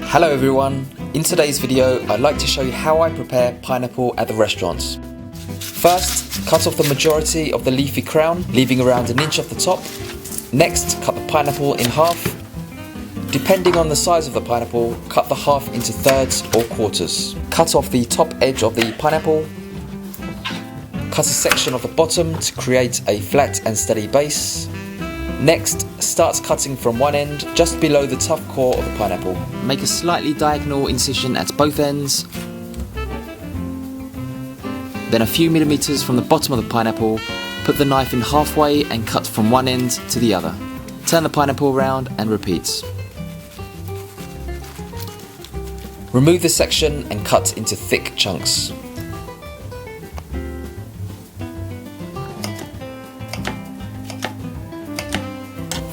Hello everyone, in today's video I'd like to show you how I prepare pineapple at the restaurants. First, cut off the majority of the leafy crown, leaving around an inch off the top. Next, cut the pineapple in half. Depending on the size of the pineapple, cut the half into thirds or quarters. Cut off the top edge of the pineapple. Cut a section of the bottom to create a flat and steady base. Next, start cutting from one end, just below the tough core of the pineapple. Make a slightly diagonal incision at both ends. Then a few millimeters from the bottom of the pineapple, put the knife in halfway and cut from one end to the other. Turn the pineapple around and repeat. Remove the section and cut into thick chunks.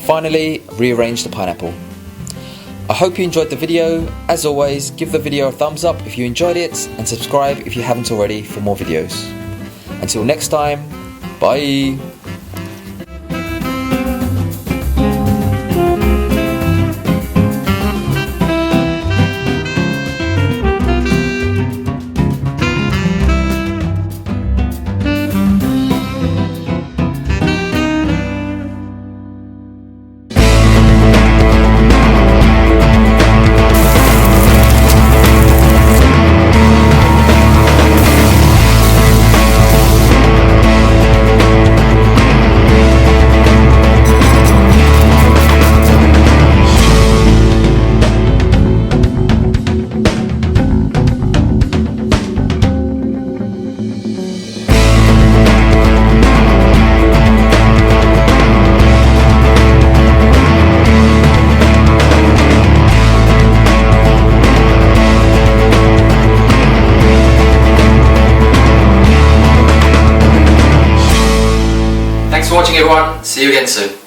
Finally, rearrange the pineapple. I hope you enjoyed the video. As always, give the video a thumbs up if you enjoyed it and subscribe if you haven't already for more videos. Until next time, bye! Thanks for watching everyone, see you again soon.